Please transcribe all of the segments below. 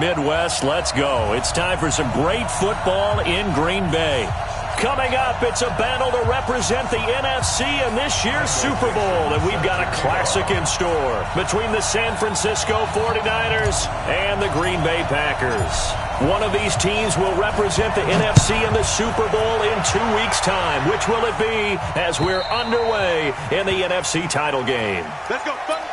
Midwest, let's go. It's time for some great football in Green Bay. Coming up, it's a battle to represent the NFC in this year's Super Bowl, and we've got a classic in store between the San Francisco 49ers and the Green Bay Packers. One of these teams will represent the NFC in the Super Bowl in 2 weeks' time. Which will it be as we're underway in the NFC title game? Let's go, folks.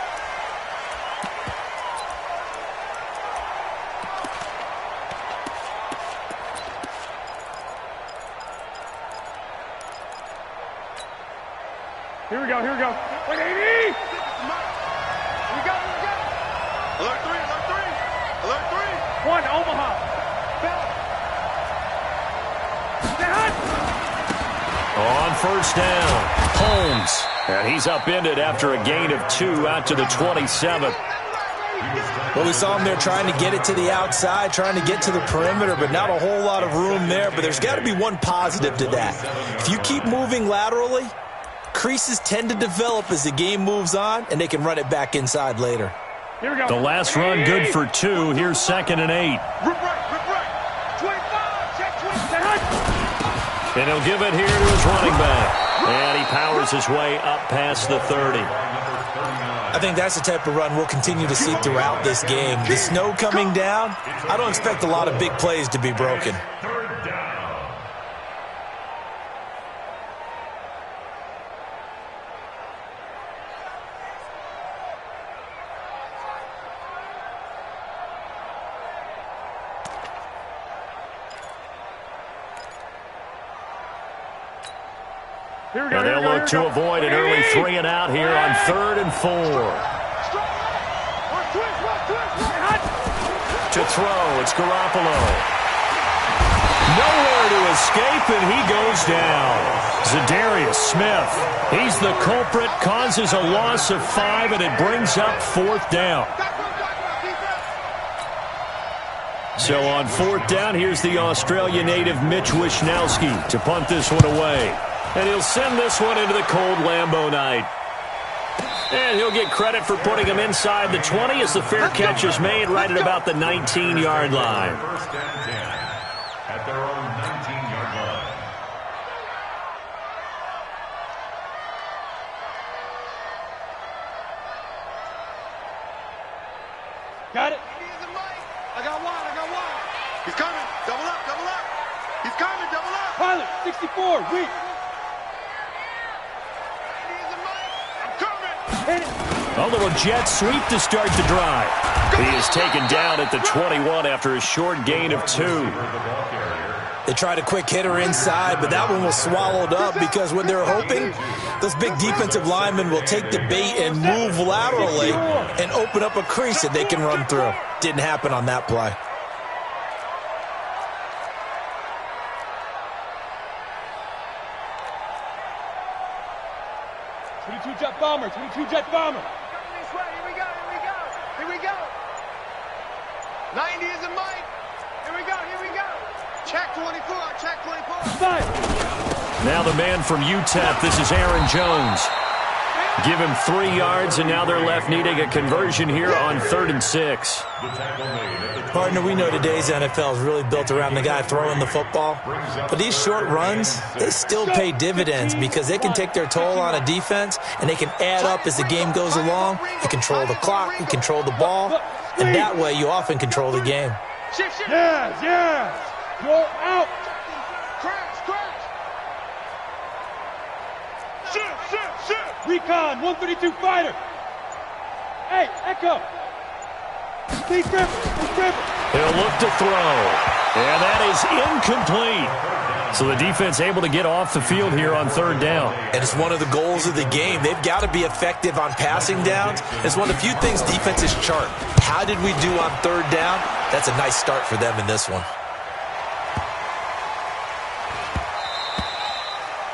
Here we go, here we go. 180! Here we go. Alert 3, alert 3. Alert 3. One, Omaha. On first down, Holmes. And he's upended after a gain of 2 out to the 27th. Well, we saw him there trying to get it to the outside, trying to get to the perimeter, but not a whole lot of room there. But there's got to be one positive to that. If you keep moving laterally, creases tend to develop as the game moves on, and they can run it back inside later. Here we go. The last run good for 2. Here's 2nd and 8. Rip right. 25, check 27. And he'll give it here to his running back. And he powers his way up past the 30. I think that's the type of run we'll continue to see throughout this game. The snow coming down, I don't expect a lot of big plays to be broken. And they'll look to avoid an early 3 and out here on 3rd and 4. To throw, it's Garoppolo. Nowhere to escape, and he goes down. Za'Darius Smith, he's the culprit, causes a loss of 5, and it brings up 4th down. So on 4th down, here's the Australia native Mitch Wishnowsky to punt this one away. And he'll send this one into the cold Lambeau night. And he'll get credit for putting him inside the 20 as the fair catch is made right at about the 19-yard line. First down 10 at their own 19-yard line. Got it. I got one. He's coming. Double up. He's coming. Double up. Pilot, 64, weak. A little jet sweep to start the drive. He is taken down at the 21 after a short gain of 2. They tried a quick hitter inside, but that one was swallowed up because what they're hoping, those big defensive linemen will take the bait and move laterally and open up a crease that they can run through. Didn't happen on that play. Jet bomber. This way. Here we go. 90 is a mic. Here we go. Check 24. Now the man from UTEP, this is Aaron Jones. Give him 3 yards, and now they're left needing a conversion here on 3rd and 6. Partner, we know today's NFL is really built around the guy throwing the football. But these short runs, they still pay dividends because they can take their toll on a defense, and they can add up as the game goes along. You control the clock, you control the ball, and that way you often control the game. Yes. Go out. Shift. Recon, 132 fighter. Hey, Echo. He's tripping. He'll look to throw. And that is incomplete. So the defense able to get off the field here on 3rd down. And it's one of the goals of the game. They've got to be effective on passing downs. It's one of the few things defenses chart. How did we do on 3rd down? That's a nice start for them in this one.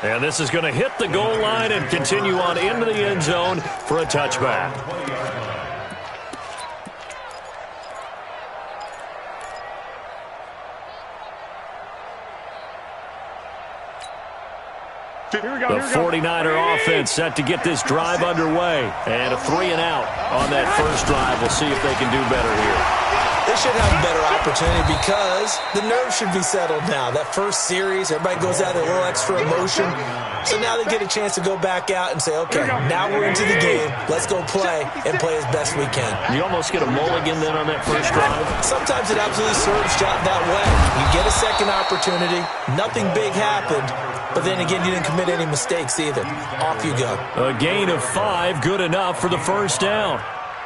And this is going to hit the goal line and continue on into the end zone for a touchback. The 49er offense set to get this drive underway. And a 3 and out on that first drive. We'll see if they can do better here. They They should have a better opportunity because the nerves should be settled now. That first series, everybody goes out with a little extra emotion. So now they get a chance to go back out and say, okay, now we're into the game. Let's go play and play as best we can. You almost get a mulligan then on that first drive. Sometimes it absolutely serves that way. You get a second opportunity. Nothing big happened. But then again, you didn't commit any mistakes either. Off you go. A gain of 5, good enough for the first down.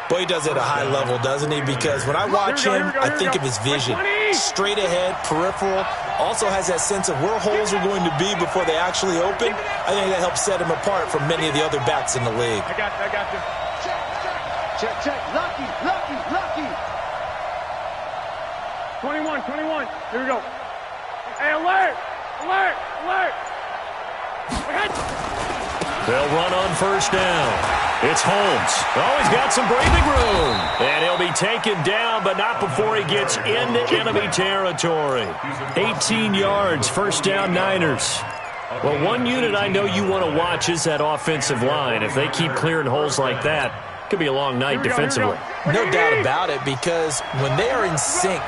Boy, he does it at a high level, doesn't he? Because when I watch him, I think of his vision. Straight ahead, peripheral. Also has that sense of where holes are going to be before they actually open. I think that helps set him apart from many of the other backs in the league. I got you. Check. Lucky. 21. Here we go. Hey, alert. They'll run on first down. It's Holmes. Oh, he's got some breathing room. And he'll be taken down, but not before he gets into enemy territory. 18 yards, first down Niners. Well, one unit I know you want to watch is that offensive line. If they keep clearing holes like that, it could be a long night defensively. No doubt about it, because when they are in sync,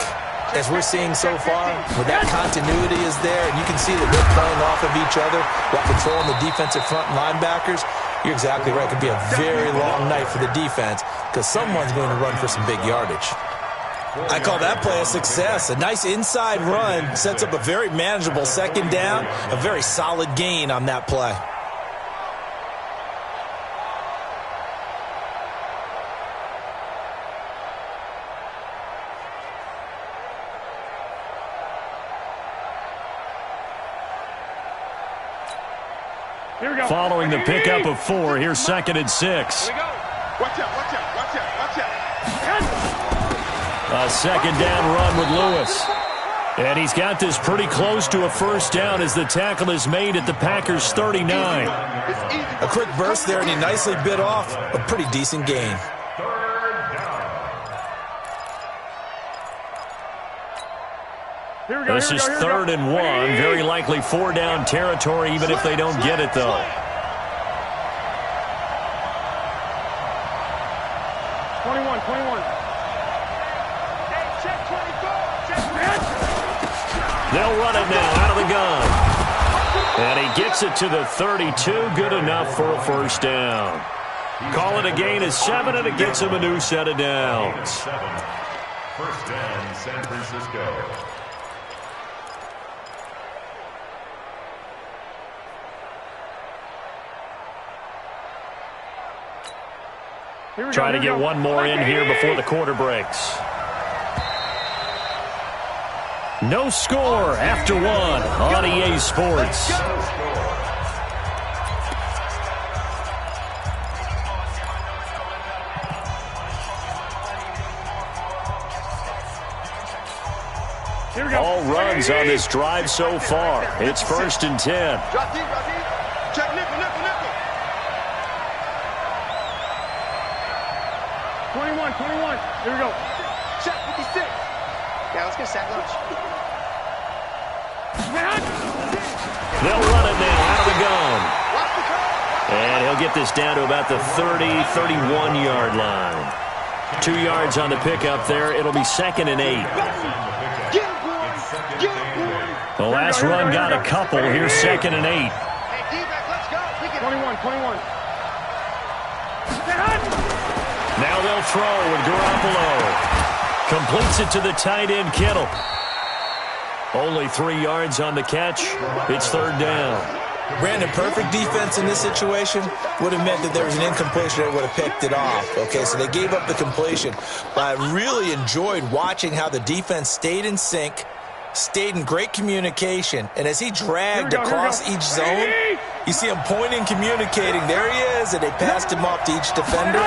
as we're seeing so far, where that continuity is there, and you can see that they're playing off of each other while controlling the defensive front linebackers, you're exactly right. It could be a very long night for the defense because someone's going to run for some big yardage. I call that play a success. A nice inside run sets up a very manageable second down, a very solid gain on that play. Following the pickup of 4, here's 2nd and 6. Here we go. Watch out. A second down run with Lewis. And he's got this pretty close to a first down as the tackle is made at the Packers' 39. A quick burst there, and he nicely bit off a pretty decent gain. This is 3rd and 1. Very likely 4-down territory, even if they don't get it, though. They'll run it now out of the gun. And he gets it to the 32. Good enough for a first down. Call it a gain of 7, and it gets him a new set of downs. First down, San Francisco. Try to get one more in here before the quarter breaks. No score after 1 on EA Sports. All runs on this drive so far. It's 1st and 10. Drop deep. Check nickel. 21. Here we go. Check 56. Yeah, let's get sack lunch. They'll run it now out of the gun. And he'll get this down to about the 31-yard line. 2 yards on the pickup there. It'll be 2nd and 8. The last run got a couple. Here's 2nd and 8. Hey, D-back, let's go. 21. Now they'll throw with Garoppolo. Completes it to the tight end, Kittle. Only 3 yards on the catch. It's 3rd down. Brandon, perfect defense in this situation would have meant that there was an incompletion that would have picked it off. Okay, so they gave up the completion. But I really enjoyed watching how the defense stayed in sync, stayed in great communication, and as he dragged across each zone, you see him pointing, communicating. There he is, and they passed him off to each defender.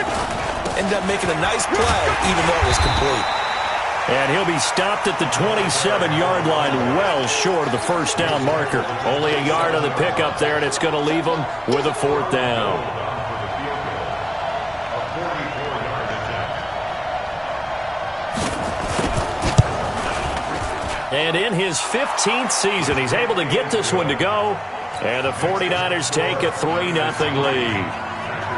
Ended up making a nice play, even though it was complete. And he'll be stopped at the 27-yard line, well short of the first down marker. Only a yard on the pickup there, and it's going to leave him with a 4th down. And in his 15th season, he's able to get this one to go. And the 49ers take a 3-0 lead.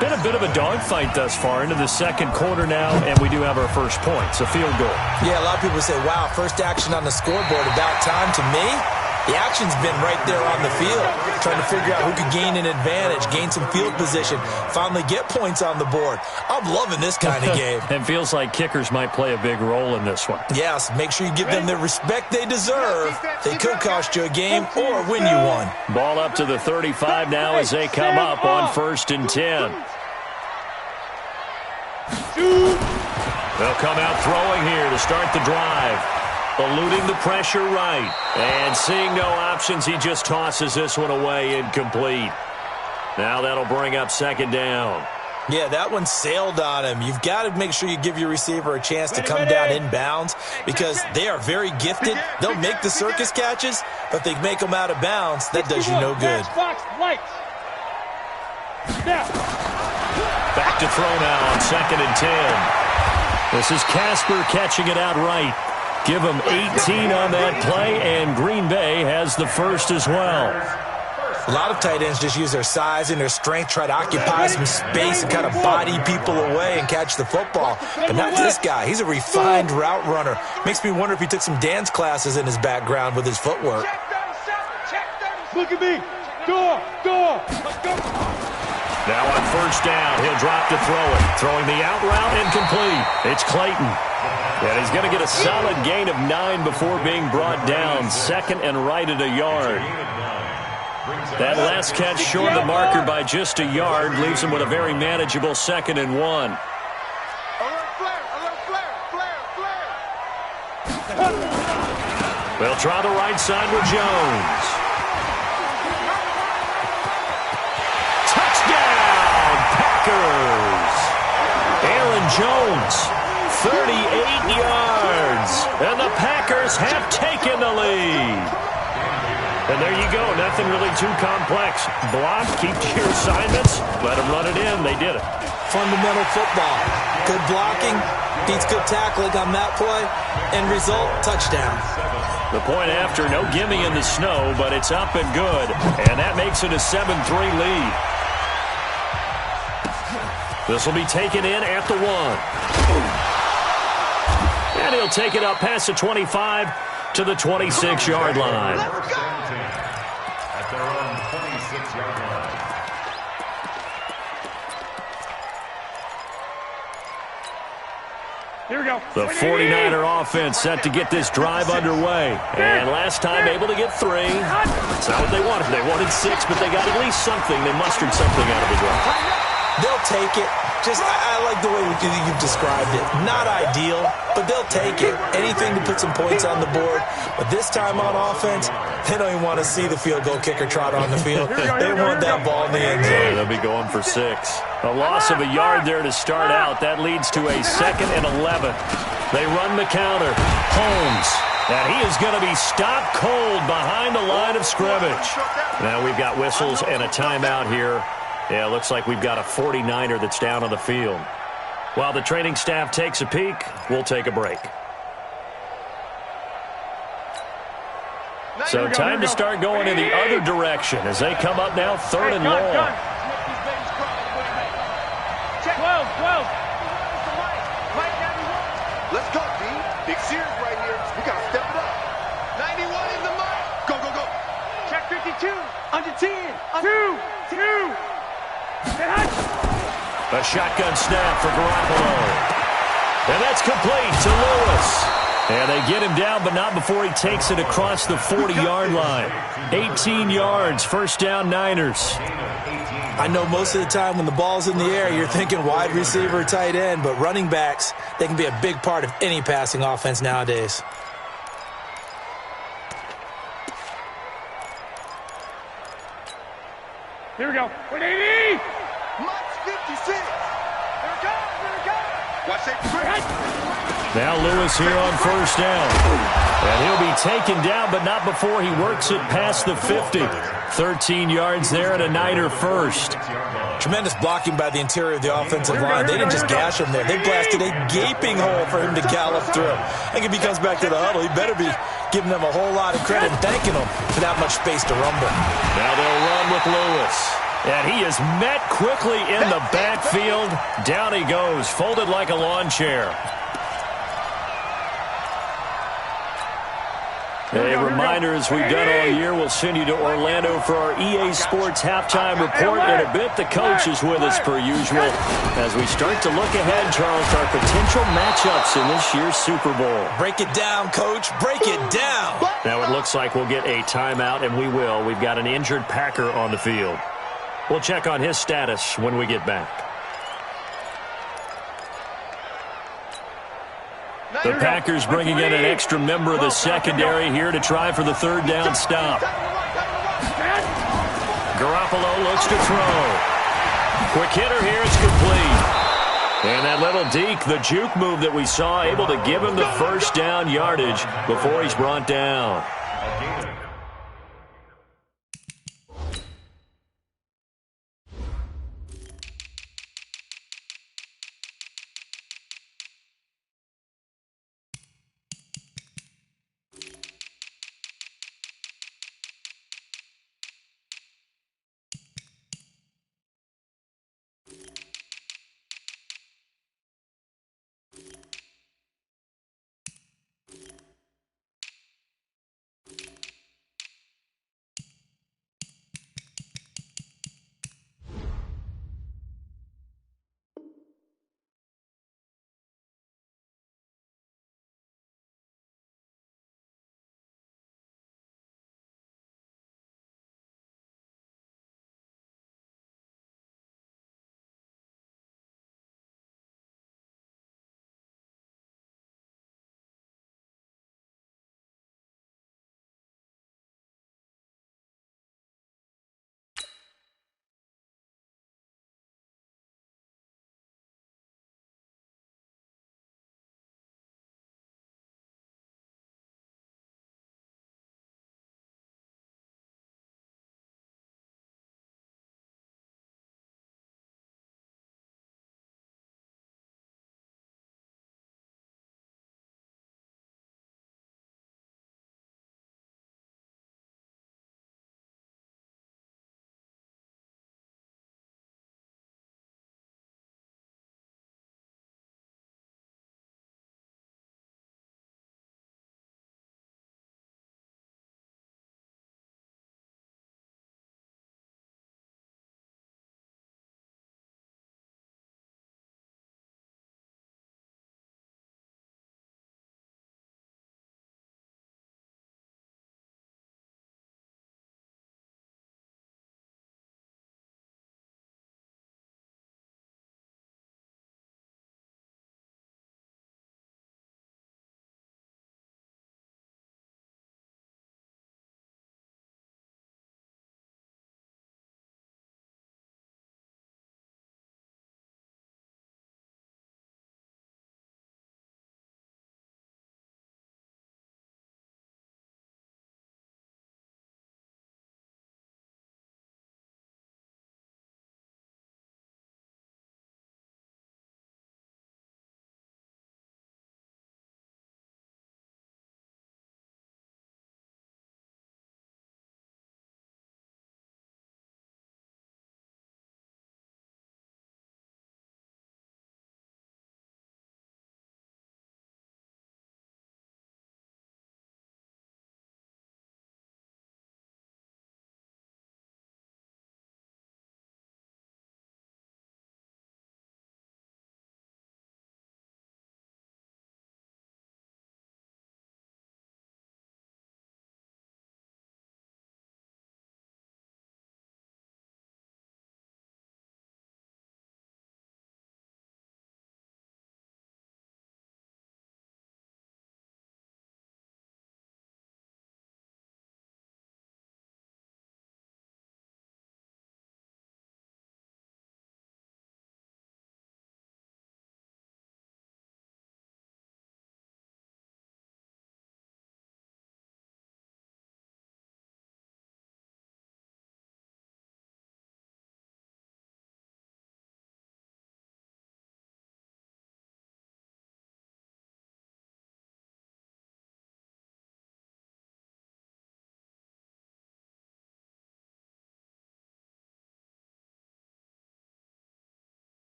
Been a bit of a dogfight thus far into the second quarter now, and we do have our first points, a field goal. Yeah, a lot of people say, wow, first action on the scoreboard, about time. To me, the action's been right there on the field, trying to figure out who could gain an advantage, gain some field position, finally get points on the board. I'm loving this kind of game. It feels like kickers might play a big role in this one. Yes, make sure you give them the respect they deserve. They could cost you a game or win you one. Ball up to the 35 now as they come up on 1st and 10. They'll come out throwing here to start the drive. Eluding the pressure right. And seeing no options, he just tosses this one away incomplete. Now that'll bring up 2nd down. Yeah, that one sailed on him. You've got to make sure you give your receiver a chance to come down inbounds because they are very gifted. They'll make the circus catches, but if they make them out of bounds, that does you no good. Back to throw now on 2nd and 10. This is Casper catching it out right. Give him 18 on that play, and Green Bay has the first as well. A lot of tight ends just use their size and their strength, try to occupy some space and kind of body people away and catch the football. But not this guy. He's a refined route runner. Makes me wonder if he took some dance classes in his background with his footwork. Look at me. Door. Let's go. Now on 1st down, he'll drop to throw it. Throwing the out route incomplete. It's Clayton. And he's going to get a solid gain of 9 before being brought down. 2nd and right at a yard. That last catch short of the marker by just a yard leaves him with a very manageable 2nd and 1. They'll try the right side with Jones. Touchdown, Packers! Aaron Jones, 38 yards. And the Packers have taken the lead. And there you go. Nothing really too complex. Block, keep to your assignments, let them run it in. They did it. Fundamental football. Good blocking, beats good tackling on that play, end result, touchdown. The point after, no gimme in the snow, but it's up and good. And that makes it a 7-3 lead. This will be taken in at the 1. And he'll take it up past the 25 to the 26-yard line. At their own 26-yard line. Here we go. The 49er offense set to get this drive underway. And last time able to get 3. It's not what they wanted. They wanted 6, but they got at least something. They mustered something out of the drive. They'll take it. I like the way you've described it. Not ideal, but they'll take it. Anything to put some points on the board. But this time on offense, they don't even want to see the field goal kicker trot on the field. They want that ball in the end zone. They'll be going for 6. A loss of a yard there to start out. That leads to a 2nd and 11. They run the counter. Holmes. And he is going to be stopped cold behind the line of scrimmage. Now we've got whistles and a timeout here. Yeah, it looks like we've got a 49er that's down on the field. While the training staff takes a peek, we'll take a break. So time to start going in the other direction as they come up now 3rd and long. 12. Let's go, D. Big series right here. We got to step it up. 91 is the mic. Go. Check 52. Under 10. 2. A shotgun snap for Garoppolo. And that's complete to Lewis. And they get him down, but not before he takes it across the 40-yard line. 18 yards, 1st down Niners. I know most of the time when the ball's in the air, you're thinking wide receiver, tight end, but running backs, they can be a big part of any passing offense nowadays. Here we go. 180. Mike's 56. Here it goes. Watch that. Now Lewis here on 1st down. And he'll be taken down, but not before he works it past the 50. 13 yards there and a Niner first. Tremendous blocking by the interior of the offensive line. They didn't just gash him there. They blasted a gaping hole for him to gallop through. I think if he comes back to the huddle, he better be giving them a whole lot of credit and thanking them for that much space to rumble. Now they'll run with Lewis. And he is met quickly in the backfield. Down he goes, folded like a lawn chair. A reminder, as we've done all year, we'll send you to Orlando for our EA Sports halftime report in a bit. The coach is with us per usual as we start to look ahead, Charles, to our potential matchups in this year's Super Bowl. Break it down, Coach. Break it down. Now it looks like we'll get a timeout, and we will. We've got an injured Packer on the field. We'll check on his status when we get back. The Packers bringing in an extra member of the secondary here to try for the third down stop. Garoppolo looks to throw. Quick hitter here, it's complete. And that little deke, the juke move that we saw, able to give him the first down yardage before he's brought down.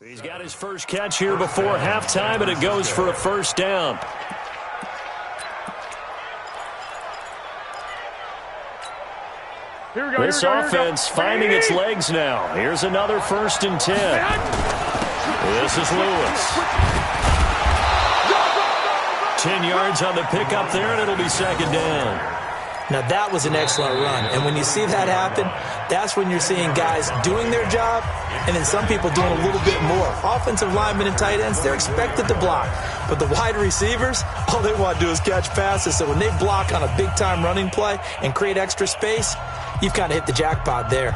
He's got his first catch here before halftime, and it goes for a first down. This offense finding its legs now. Here's another 1st and 10. This is Lewis. 10 yards on the pickup there, and it'll be 2nd down. Now, that was an excellent run. And when you see that happen, that's when you're seeing guys doing their job and then some people doing a little bit more. Offensive linemen and tight ends, they're expected to block. But the wide receivers, all they want to do is catch passes. So when they block on a big-time running play and create extra space, you've kind of hit the jackpot there.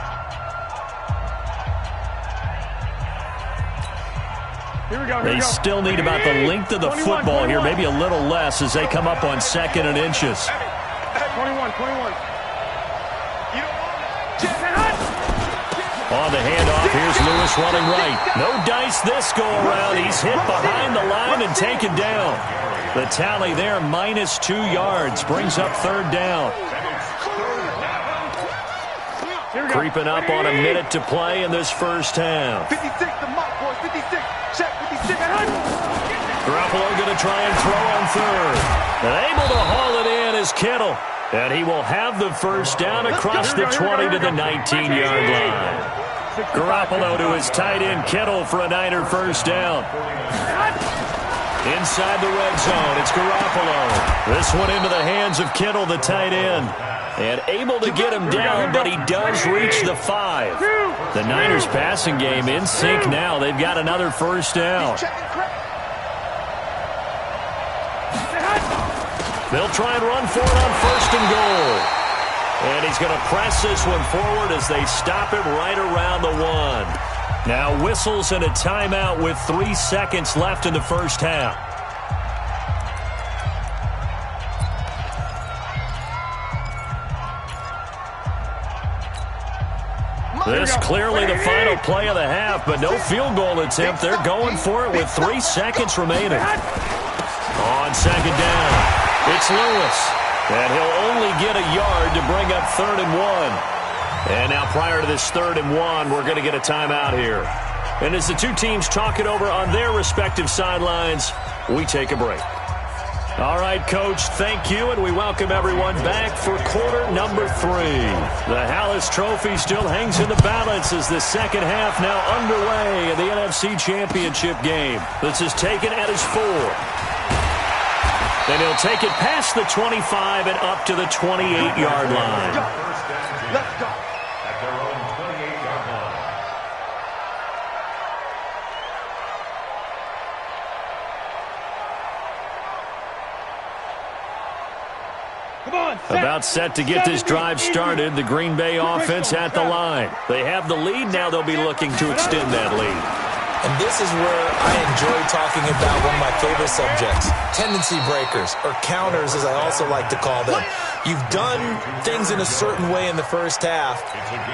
They still need about the length of the football here, maybe a little less as they come up on 2nd and inches. 21. On the handoff, here's Lewis running right. No dice this go-around. He's hit behind the line and taken down. The tally there, -2 yards, brings up 3rd down. Creeping up on a minute to play in this first half. 56, the mark, boys. 56. Check 56. Garoppolo going to try and throw on 3rd. And able to haul it in is Kittle. And he will have the first down across the 20 to the 19-yard line. Garoppolo to his tight end Kittle for a Niner first down. Inside the red zone, it's Garoppolo. This one into the hands of Kittle, the tight end. And able to get him down, but he does reach the 5. The Niners passing game in sync now. They've got another first down. They'll try and run for it on 1st and goal. And he's going to press this one forward as they stop him right around the 1. Now whistles and a timeout with 3 seconds left in the first half. This clearly the final play of the half, but no field goal attempt. They're going for it with 3 seconds remaining. On 2nd down, it's Lewis. And he'll only get a yard to bring up 3rd and 1. And now prior to this 3rd and 1, we're going to get a timeout here. And as the two teams talk it over on their respective sidelines, we take a break. All right, Coach, thank you, and we welcome everyone back for quarter number 3. The Hallis Trophy still hangs in the balance as the second half now underway in the NFC Championship game. This is taken at his 4. And he'll take it past the 25 and up to the 28-yard line. Let's go. At their own 28-yard line. About set to get this drive started. The Green Bay offense at the line. They have the lead. Now they'll be looking to extend that lead. And this is where I enjoy talking about one of my favorite subjects, tendency breakers, or counters as I also like to call them. You've done things in a certain way in the first half,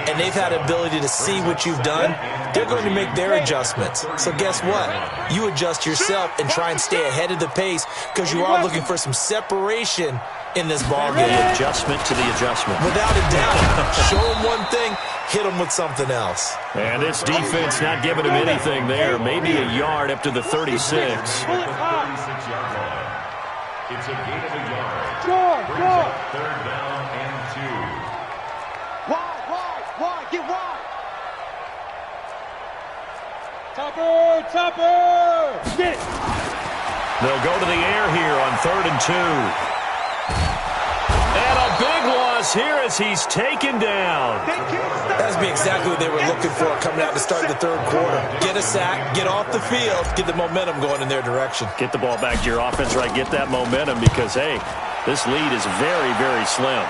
and they've had the ability to see what you've done. They're going to make their adjustments. So guess what? You adjust yourself and try and stay ahead of the pace because you are looking for some separation in this ball game. The adjustment to the adjustment. Without a doubt. Show them one thing, hit them with something else. And this defense not giving him anything there. Maybe a yard up to the 36. At the 36-yard line. It's a gain of a yard. Brings up 3rd down and 2. Wide, get wide. Topper! Get it! They'll go to the air here on 3rd and 2. And a big loss here as he's taken down. That's exactly what they were looking for coming out to start the 3rd quarter. Get a sack, get off the field, get the momentum going in their direction. Get the ball back to your offense, right? Get that momentum because, hey, this lead is very, very slim.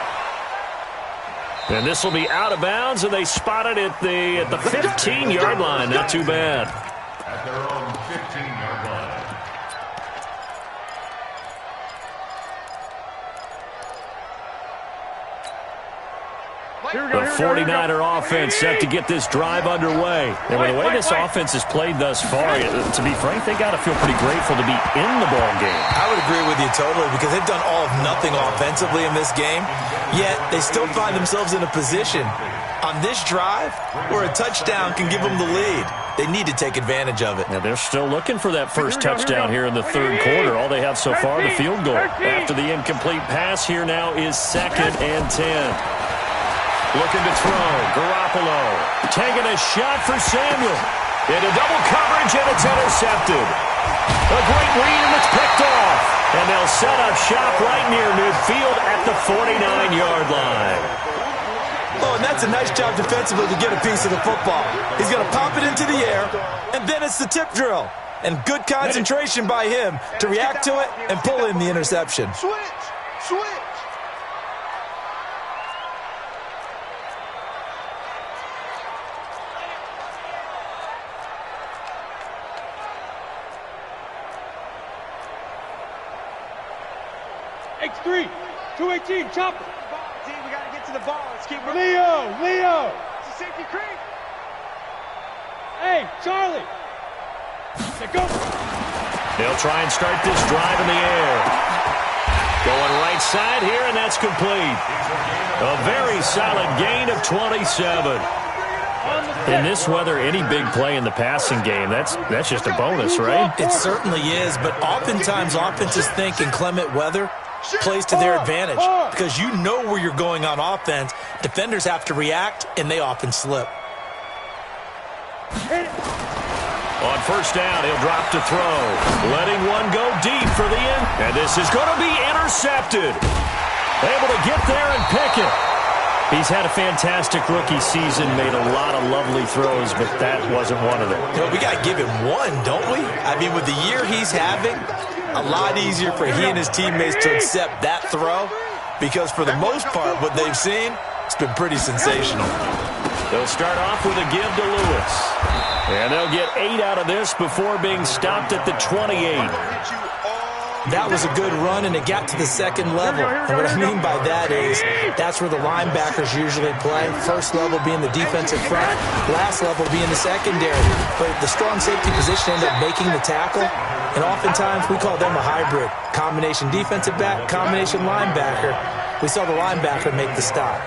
And this will be out of bounds, and they spot it at the 15-yard line. Not too bad. At their own 15-yard line. The 49er offense set to get this drive underway. And with the way this offense has played thus far, to be frank, they got to feel pretty grateful to be in the ball game. I would agree with you totally because they've done all of nothing offensively in this game, yet they still find themselves in a position on this drive where a touchdown can give them the lead. They need to take advantage of it. Now they're still looking for that first touchdown here in the third quarter. All they have so far, the field goal. After the incomplete pass, here now is 2nd and 10. Looking to throw. Garoppolo taking a shot for Samuel. Into double coverage, and it's intercepted. A great read, and it's picked off. And they'll set up shop right near midfield at the 49-yard line. Oh, and that's a nice job defensively to get a piece of the football. He's going to pop it into the air, and then it's the tip drill. And good concentration by him to react to it and pull in the interception. Switch. X3, 218, chopper. Team, we got to get to the ball. Let's keep moving. Leo. It's a safety creep. Hey, Charlie. Hey, go. They'll try and start this drive in the air. Going right side here, and that's complete. A very solid gain of 27. In this weather, any big play in the passing game, that's just a bonus, right? It certainly is, but oftentimes offenses think inclement weather plays to their advantage because you know where you're going on offense. Defenders have to react, and they often slip. On first down, he'll drop to throw. Letting one go deep for the end. And this is going to be intercepted. Able to get there and pick it. He's had a fantastic rookie season, made a lot of lovely throws, but that wasn't one of them. You know, we got to give him one, don't we? I mean, with the year he's having, a lot easier for he and his teammates to accept that throw because for the most part, what they've seen, it's been pretty sensational. They'll start off with a give to Lewis. And they'll get 8 out of this before being stopped at the 28. That was a good run, and it got to the second level. And what I mean by that is that's where the linebackers usually play. First level being the defensive front, last level being the secondary. But the strong safety position ended up making the tackle, and oftentimes we call them a hybrid. Combination defensive back, combination linebacker. We saw the linebacker make the stop.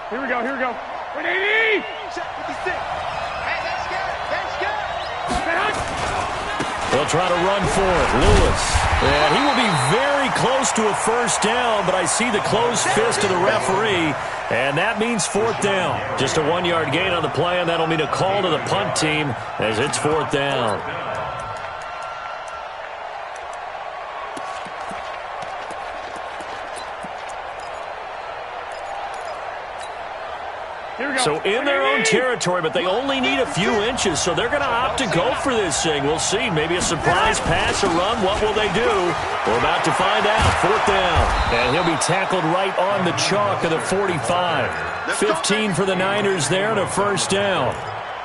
Here we go. 180. Check 56. Hey, that's good. They'll try to run for it. Lewis. And he will be very close to a first down, but I see the closed fist of the referee, and that means 4th down. Just a 1-yard gain on the play, and that'll mean a call to the punt team as it's 4th down. So in their own territory, but they only need a few inches, so they're going to opt to go for this thing. We'll see. Maybe a surprise pass or run. What will they do? We're about to find out. 4th down. And he'll be tackled right on the chalk of the 45. 15 for the Niners there and a first down.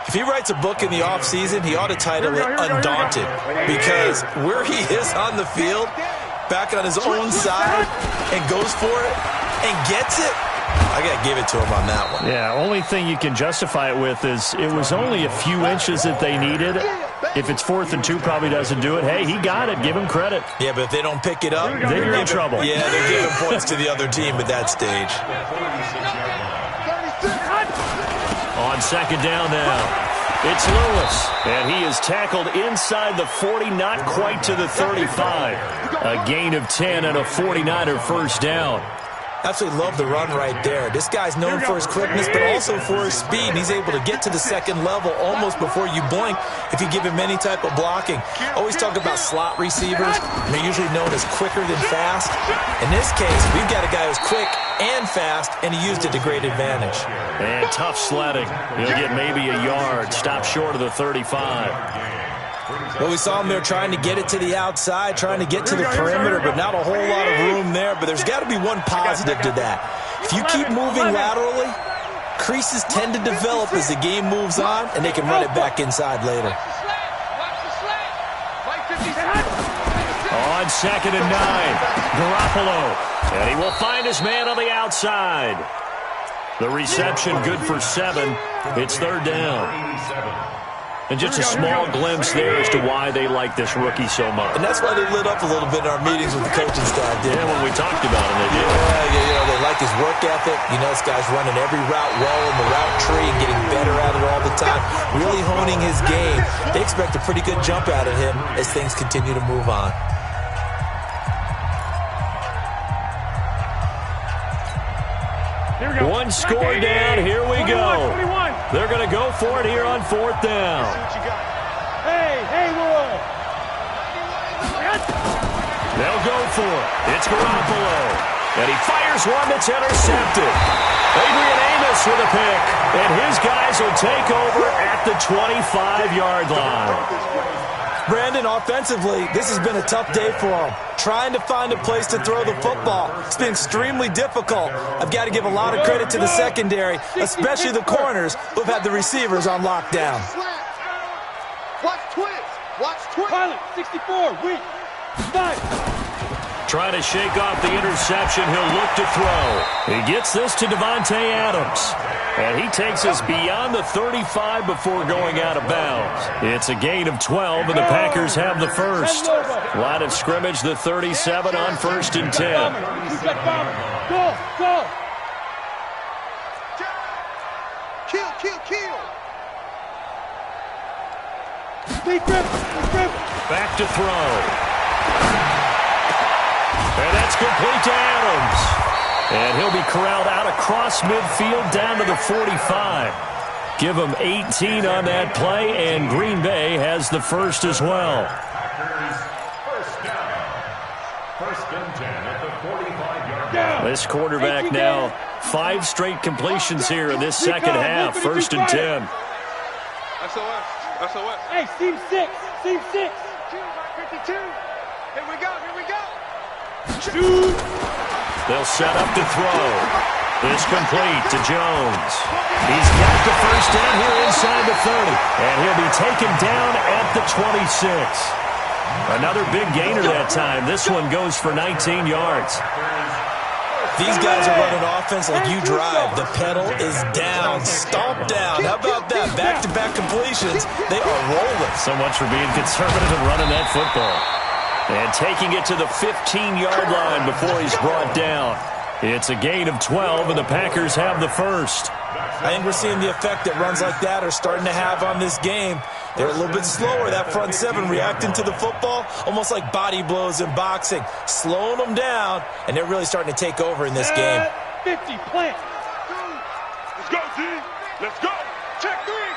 If he writes a book in the offseason, he ought to title it Undaunted because where he is on the field, back on his own side, and goes for it and gets it, I got to give it to him on that one. Yeah, only thing you can justify it with is it was only a few inches that they needed. If it's 4th and 2, probably doesn't do it. Hey, he got it. Give him credit. Yeah, but if they don't pick it up, they're in trouble. Yeah, they're giving points to the other team at that stage. On 2nd down now, it's Lewis. And he is tackled inside the 40, not quite to the 35. A gain of 10 and a 49er first down. Absolutely love the run right there. This guy's known for his quickness, but also for his speed. And he's able to get to the second level almost before you blink if you give him any type of blocking. Always talk about slot receivers. They're usually known as quicker than fast. In this case, we've got a guy who's quick and fast, and he used it to great advantage. And tough sledding. He'll get maybe a yard. Stop short of the 35. Well, we saw him there trying to get it to the outside, trying to get to the perimeter, but not a whole lot of room there. But there's got to be one positive to that. If you keep moving laterally, creases tend to develop as the game moves on, and they can run it back inside later. On 2nd and 9, Garoppolo. And he will find his man on the outside. The reception good for 7. It's 3rd down. And just a small glimpse there as to why they like this rookie so much. And that's why they lit up a little bit in our meetings with the coaching staff, did. Yeah, when we talked about him, they did. Yeah, they like his work ethic. This guy's running every route well in the route tree and getting better at it all the time, really honing his game. They expect a pretty good jump out of him as things continue to move on. One score down. Here we go. 21. They're going to go for it here on 4th down. Hey, Roy. They'll go for it. It's Garoppolo. And he fires one that's intercepted. Adrian Amos with a pick. And his guys will take over at the 25-yard line. Brandon, offensively, this has been a tough day for him. Trying to find a place to throw the football. It's been extremely difficult. I've got to give a lot of credit to the secondary, especially the corners who've had the receivers on lockdown. Watch twist. Watch twist. Pilot, 64, weak. 5. Trying to shake off the interception. He'll look to throw. He gets this to Devontae Adams. And he takes us beyond the 35 before going out of bounds. It's a gain of 12, and the Packers have the first. Line of scrimmage, the 37 on 1st and 10. Go. Kill. Big grip. Back to throw. And that's complete to Adams. And he'll be corralled out across midfield down to the 45. Give him 18 on that play, and Green Bay has the first as well. First down. 1st and 10 at the 45-yard line. This quarterback now 5 straight completions here in this second half. 1st and 10. SOS. Hey, seam 6. 52. Here we go. Shoot. They'll set up to throw. It's complete to Jones. He's got the first down here inside the 30. And he'll be taken down at the 26. Another big gainer that time. This one goes for 19 yards. These guys are running offense like you drive. The pedal is down, stomp down. How about that? Back-to-back completions. They are rolling. So much for being conservative and running that football. And taking it to the 15-yard line before he's brought down. It's a gain of 12, and the Packers have the first. I think we're seeing the effect that runs like that are starting to have on this game. They're a little bit slower, that front seven, reacting to the football, almost like body blows in boxing, slowing them down, and they're really starting to take over in this game. 50, plant. Let's go, G. Let's go. Check three.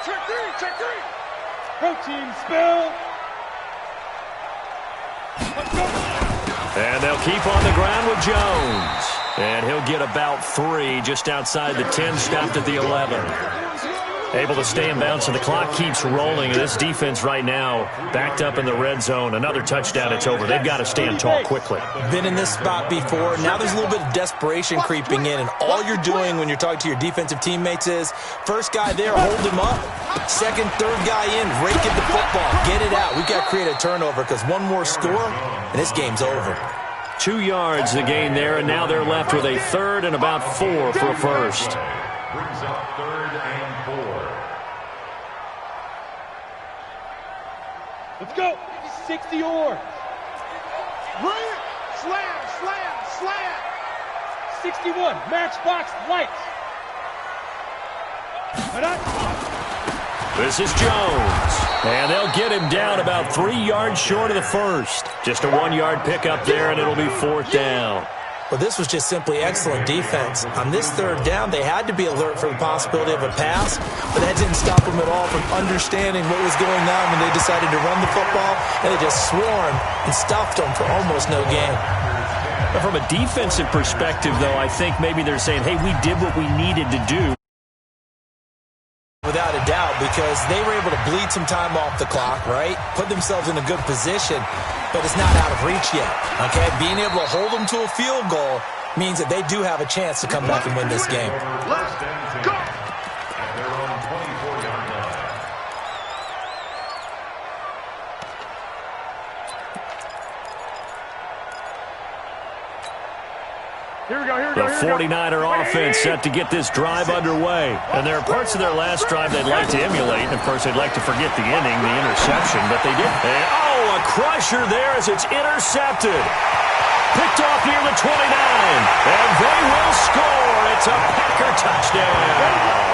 Protein spill. And they'll keep on the ground with Jones. And he'll get about 3 just outside the 10, stopped at the 11. Able to stay in bounds, and the clock keeps rolling. And this defense right now backed up in the red zone. Another touchdown, it's over. They've got to stand tall quickly. Been in this spot before. Now there's a little bit of desperation creeping in. And all you're doing when you're talking to your defensive teammates is, first guy there, hold him up. Second, third guy in, rake at the football. Get it out. We've got to create a turnover because one more score, and this game's over. 2 yards the gain there, and now they're left with a 3rd and about 4 for a first. Brings up 3rd and 4. Let's go. 60 yards. Run. Slam. 61. Matchbox lights. This is Jones. And they'll get him down about 3 yards short of the first. Just a 1-yard pickup there, and it'll be 4th down. Well, this was just simply excellent defense. On this 3rd down, they had to be alert for the possibility of a pass, but that didn't stop them at all from understanding what was going on when they decided to run the football, and they just swarmed and stuffed them for almost no gain. But from a defensive perspective, though, I think maybe they're saying, hey, we did what we needed to do. Without a doubt, because they were able to bleed some time off the clock, right? Put themselves in a good position, but it's not out of reach yet, okay? Being able to hold them to a field goal means that they do have a chance to come back and win this game. Let's go. At their own 24-yard line. The 49er offense set to get this drive underway. And there are parts of their last drive they'd like to emulate. And, of course, they'd like to forget the inning, the interception, but they didn't. Oh, a crusher there as it's intercepted. Picked off near the 29. And they will score. It's a Packer touchdown.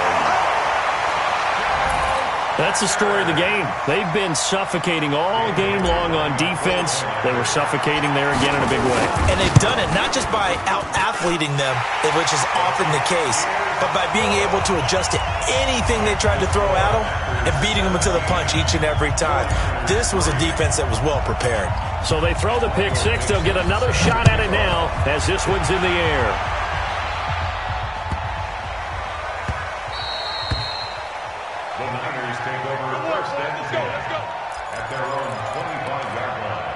That's the story of the game. They've been suffocating all game long on defense. They were suffocating there again in a big way. And they've done it not just by out-athleting them, which is often the case, but by being able to adjust to anything they tried to throw at them and beating them to the punch each and every time. This was a defense that was well prepared. So they throw the pick six. They'll get another shot at it now as this one's in the air. The Niners take over first and 10 at their own 25-yard line.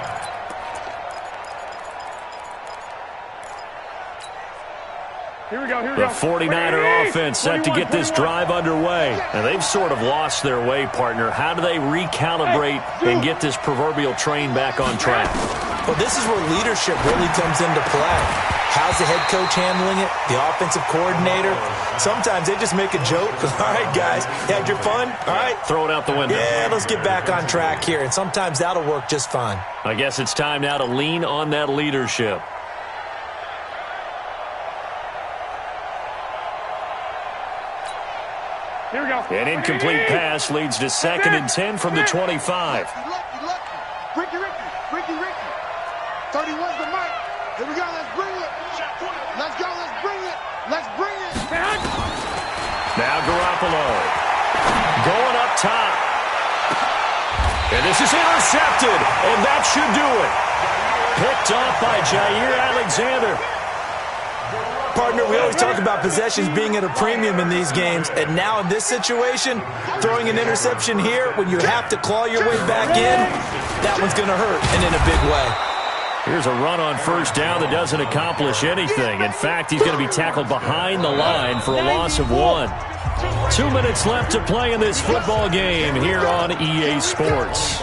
The 49er offense set to get this drive underway. And they've sort of lost their way, partner. How do they recalibrate and get this proverbial train back on track? Well, this is where leadership really comes into play. How's the head coach handling it? The offensive coordinator? Sometimes they just make a joke. All right, guys, you had your fun? All right. Throw it out the window. Yeah, let's get back on track here. And sometimes that'll work just fine. I guess it's time now to lean on that leadership. Here we go. An incomplete pass leads to 2nd and 10 from the 25. Ricky. 31's the mark. Here we go. Let's bring it. Let's go. Let's bring it. Let's bring it. Now Garoppolo going up top. And this is intercepted. And that should do it. Picked off by Jair Alexander. Partner, we always talk about possessions being at a premium in these games, and now in this situation, throwing an interception here when you have to claw your way back in, that one's going to hurt, and in a big way. Here's a run on first down that doesn't accomplish anything. In fact, he's going to be tackled behind the line for a loss of 1. 2 minutes left to play in this football game here on EA Sports.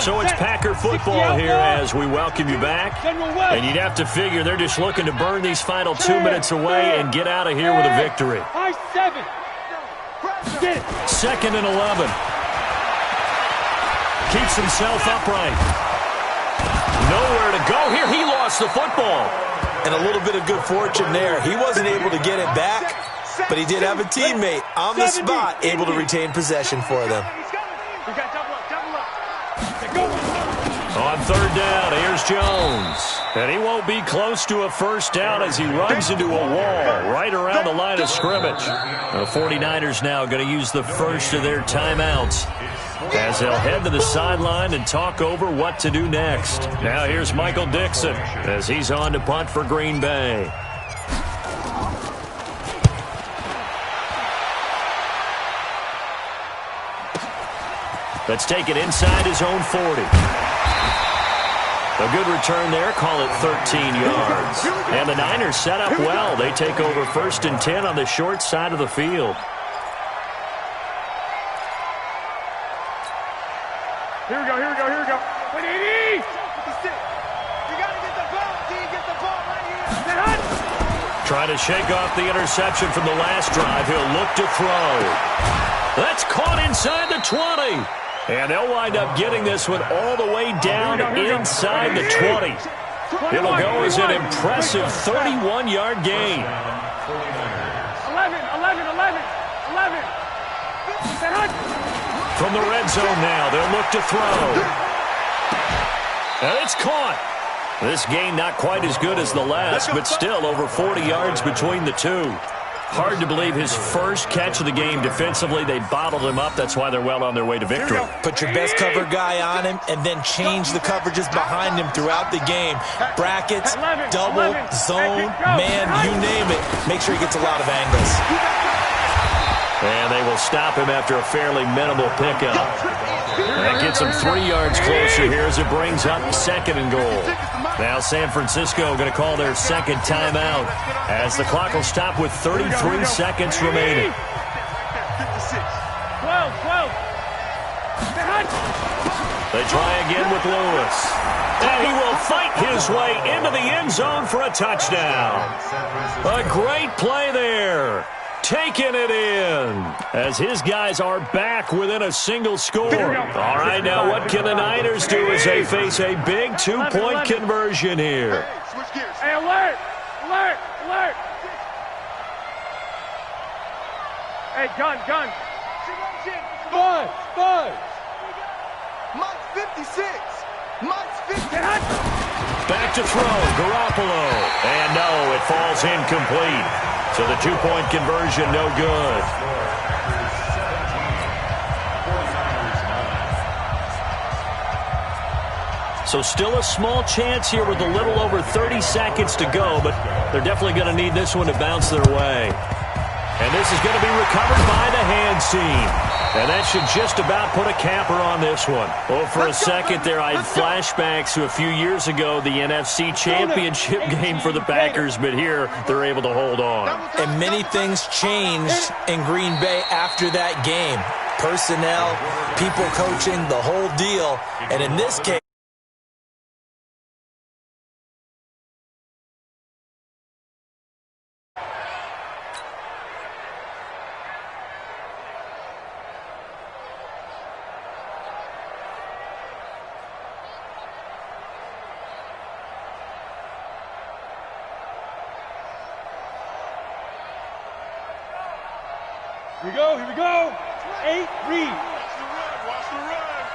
So it's Packer football here as we welcome you back. And you'd have to figure they're just looking to burn these final 2 minutes away and get out of here with a victory. 2nd and 11. Keeps himself upright. Nowhere to go here. He lost the football. And a little bit of good fortune there. He wasn't able to get it back, but he did have a teammate on the spot able to retain possession for them. On 3rd down, here's Jones. And he won't be close to a first down as he runs into a wall right around the line of scrimmage. The 49ers now going to use the first of their timeouts as they'll head to the sideline and talk over what to do next. Now here's Michael Dixon as he's on to punt for Green Bay. Let's take it inside his own 40. A good return there, call it 13 yards. And the Niners set up well. They take over 1st and 10 on the short side of the field. Here we go. You got to get the ball. Get the ball right here. Trying to shake off the interception from the last drive. He'll look to throw. That's caught inside the 20. And they'll wind up getting this one all the way down inside the 20. It'll go as an impressive 31-yard gain. 11. From the red zone now, they'll look to throw. And it's caught. This gain not quite as good as the last, but still over 40 yards between the two. Hard to believe his first catch of the game defensively. They bottled him up. That's why they're well on their way to victory. Put your best cover guy on him and then change the coverages behind him throughout the game. Brackets, double, zone, man, you name it. Make sure he gets a lot of angles. And they will stop him after a fairly minimal pickup. That gets him 3 yards closer here as it brings up 2nd and goal. Now San Francisco going to call their second timeout as the clock will stop with 33 seconds remaining. 12. They try again with Lewis. And he will fight his his way into the end zone for a touchdown. A great play there. Taking it in as his guys are back within a single score. All right, now what can the Niners do as they face a big 2-point conversion here? Hey, alert! Alert! Alert! Hey, gun! Buzz! Mike's 56! Mike's 50! Back to throw, Garoppolo. And no, it falls incomplete. So the 2-point conversion, no good. So still a small chance here with a little over 30 seconds to go, but they're definitely going to need this one to bounce their way. And this is going to be recovered by the hands team. And that should just about put a capper on this one. Well, for a second there, I had flashbacks to a few years ago, the NFC Championship game for the Packers, but here they're able to hold on. And many things changed in Green Bay after that game. Personnel, people coaching, the whole deal. And in this case, Here we go. 8, read. Watch the run!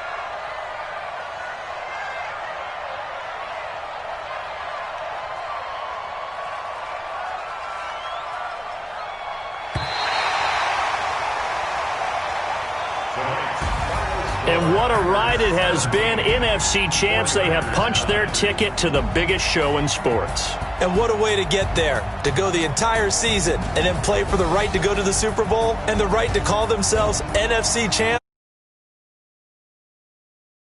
And what a ride it has been. NFC champs, they have punched their ticket to the biggest show in sports. and what a way to get there, to go the entire season and then play for the right to go to the Super Bowl and the right to call themselves NFC champs.